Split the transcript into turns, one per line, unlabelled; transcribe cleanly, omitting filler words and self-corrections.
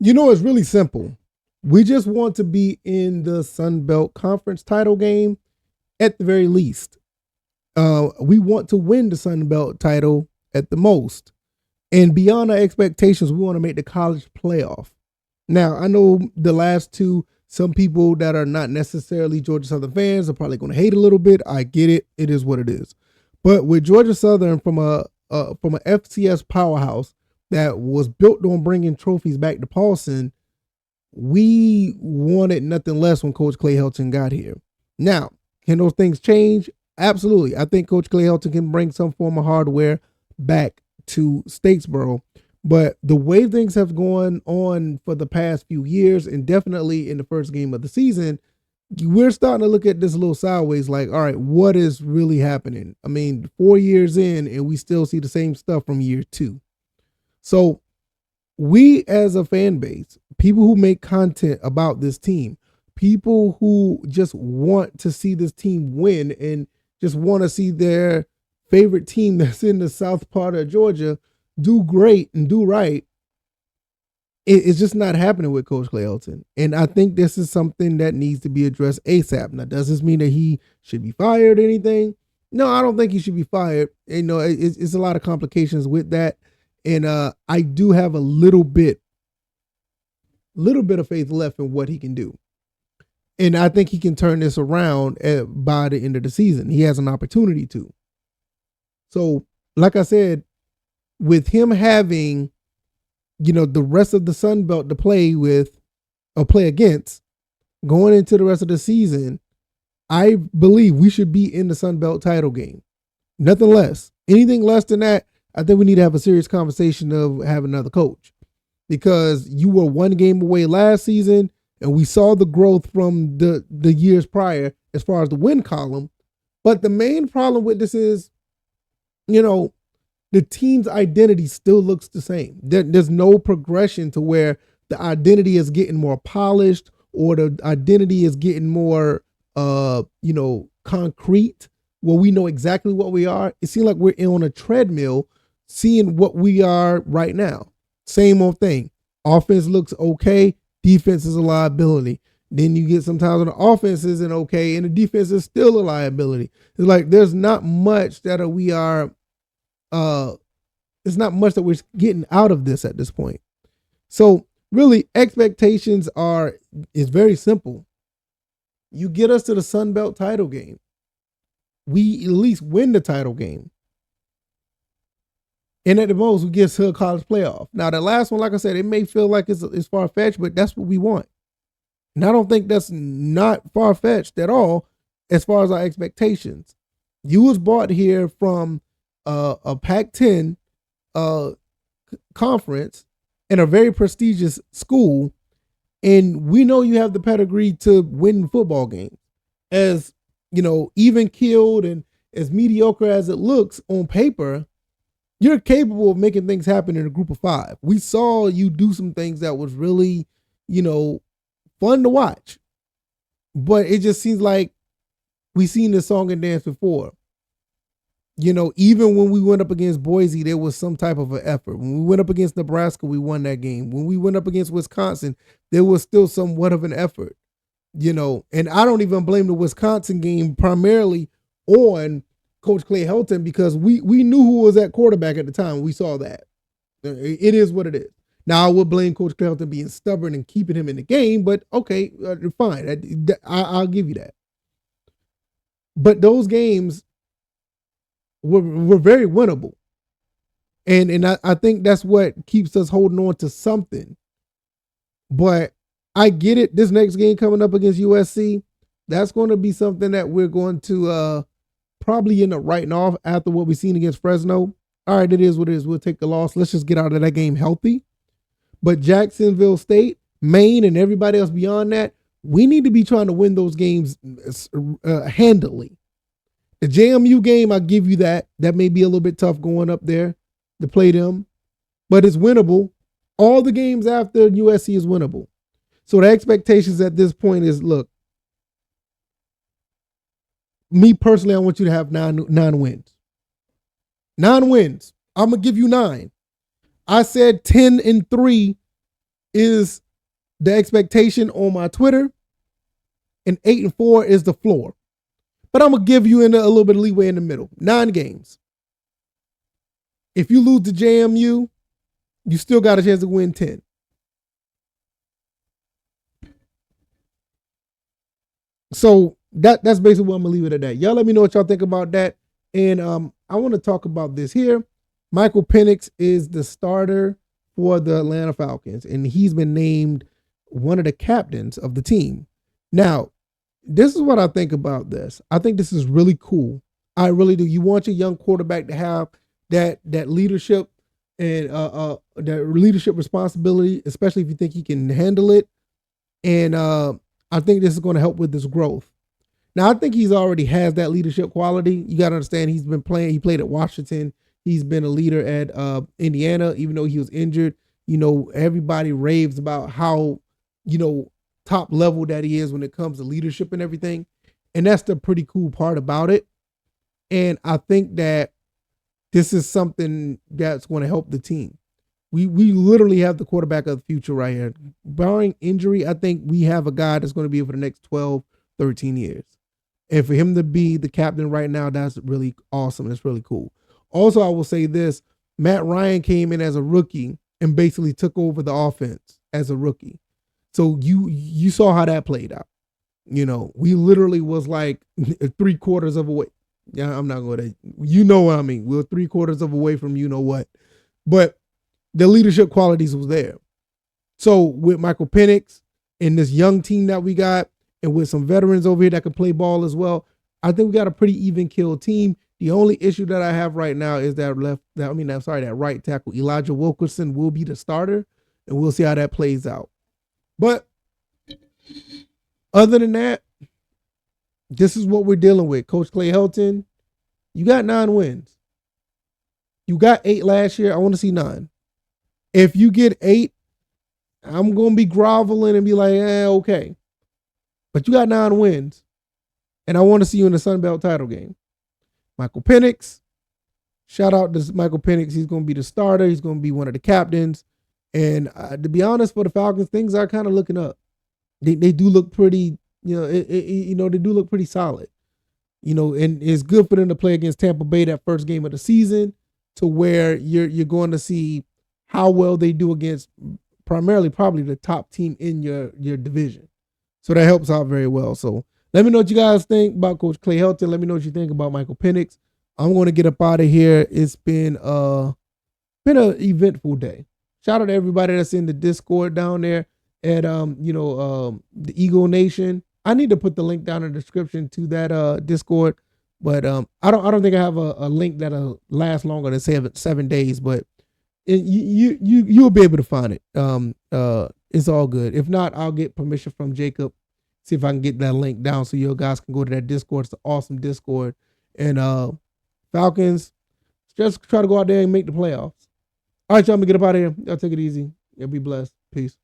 It's really simple. We just want to be in the Sun Belt Conference title game at the very least. We want to win the Sun Belt title at the most. And beyond our expectations, we want to make the college playoff. Now, I know the last two, some people that are not necessarily Georgia Southern fans are probably going to hate a little bit. I get it. It is what it is. But with Georgia Southern from a FCS powerhouse that was built on bringing trophies back to Paulson, we wanted nothing less when Coach Clay Helton got here. Now, can those things change? Absolutely. I think Coach Clay Helton can bring some form of hardware back to Statesboro. But the way things have gone on for the past few years, and definitely in the first game of the season, we're starting to look at this a little sideways like, all right, what is really happening? I mean, 4 years in, and we still see the same stuff from year two. So we as a fan base, people who make content about this team, people who just want to see this team win and just want to see their favorite team that's in the south part of Georgia do great and do right, it's just not happening with Coach Clay Helton. And I think this is something that needs to be addressed ASAP. Now, does this mean that he should be fired or anything? No, I don't think he should be fired. It's a lot of complications with that. And I do have a little bit of faith left in what he can do. And I think he can turn this around by the end of the season. He has an opportunity to. So, like I said, with him having, the rest of the Sun Belt to play with or play against going into the rest of the season, I believe we should be in the Sun Belt title game. Nothing less. Anything less than that, I think we need to have a serious conversation of having another coach, because you were one game away last season and we saw the growth from the years prior as far as the win column. But the main problem with this is, the team's identity still looks the same. There's no progression to where the identity is getting more polished or the identity is getting more, concrete, where we know exactly what we are. It seems like we're on a treadmill seeing what we are right now. Same old thing. Offense looks okay. Defense is a liability. Then you get sometimes when the offense isn't okay and the defense is still a liability. It's like there's not much that we are it's not much that we're getting out of this at this point. So really, expectations is very simple. You get us to the Sun Belt title game. We at least win the title game. And at the most, we get to a college playoff. Now, the last one, like I said, it may feel like it's far-fetched, but that's what we want. And I don't think that's not far-fetched at all as far as our expectations. You was brought here from a Pac-10 conference in a very prestigious school, and we know you have the pedigree to win football games. As even keeled and as mediocre as it looks on paper, you're capable of making things happen in a group of five. We saw you do some things that was really, fun to watch. But it just seems like we've seen this song and dance before. Even when we went up against Boise, there was some type of an effort. When we went up against Nebraska, we won that game. When we went up against Wisconsin, there was still somewhat of an effort. And I don't even blame the Wisconsin game primarily on Coach Clay Helton, because we knew who was at quarterback at the time. We saw that. It is what it is. Now, I would blame Coach Clay Helton being stubborn and keeping him in the game, but okay, fine. I'll give you that. But those games were very winnable. And I think that's what keeps us holding on to something. But I get it. This next game coming up against USC, that's going to be something that we're going to probably end up writing off after what we've seen against Fresno. All right, it is what it is. We'll take the loss. Let's just get out of that game healthy. But Jacksonville State, Maine, and everybody else beyond that, we need to be trying to win those games handily. The JMU game, I'll give you that. That may be a little bit tough going up there to play them, but it's winnable. All the games after USC is winnable. So the expectations at this point is, look, me personally, I want you to have nine wins. 9 wins. I'm going to give you 9. I said 10-3 is the expectation on my Twitter, and 8-4 is the floor. But I'm gonna give you a little bit of leeway in the middle. 9 games. If you lose to JMU, you still got a chance to win 10. So that's basically what I'm gonna leave it at that. Y'all let me know what y'all think about that. And I want to talk about this here. Michael Penix is the starter for the Atlanta Falcons, and he's been named one of the captains of the team. Now, this is what I think about this. I think this is really cool. I really do. You want your young quarterback to have that leadership and that leadership responsibility, especially if you think he can handle it. And I think this is going to help with his growth. Now, I think he's already has that leadership quality. You got to understand he's been playing. He played at Washington. He's been a leader at Indiana, even though he was injured. You know, everybody raves about how, you know, top level that he is when it comes to leadership and everything. And that's the pretty cool part about it. And I think that this is something that's going to help the team. We literally have the quarterback of the future right here. Barring injury, I think we have a guy that's going to be for the next 12, 13 years. And for him to be the captain right now, that's really awesome. It's really cool. Also, I will say this. Matt Ryan came in as a rookie and basically took over the offense as a rookie. So you saw how that played out. You know, we literally was like 3/4 of a way. Yeah, I'm not going to, you know what I mean. We were 3/4 of a way from you know what. But the leadership qualities was there. So with Michael Penix and this young team that we got, and with some veterans over here that can play ball as well, I think we got a pretty even kill team. The only issue that I have right now is that that right tackle Elijah Wilkerson will be the starter, and we'll see how that plays out. But other than that, this is what we're dealing with. Coach Clay Helton, you got 9 wins. You got 8 last year. I want to see 9. If you get 8, I'm going to be groveling and be like, okay. But you got 9 wins. And I want to see you in the Sun Belt title game. Michael Penix. Shout out to Michael Penix. He's going to be the starter. He's going to be one of the captains. And to be honest, for the Falcons, things are kind of looking up. They do look pretty, they do look pretty solid. And it's good for them to play against Tampa Bay that first game of the season, to where you're going to see how well they do against primarily probably the top team in your division. So that helps out very well. So let me know what you guys think about Coach Clay Helton. Let me know what you think about Michael Penix. I'm going to get up out of here. It's been an eventful day. Shout out to everybody that's in the Discord down there at the Eagle Nation. I need to put the link down in the description to that Discord, but I don't think I have a link that'll last longer than 7 days. But you'll be able to find it. It's all good. If not, I'll get permission from Jacob. See if I can get that link down so you guys can go to that Discord. It's an awesome Discord. And Falcons, just try to go out there and make the playoffs. All right, y'all, I'm gonna get up out of here. Y'all take it easy. Y'all be blessed. Peace.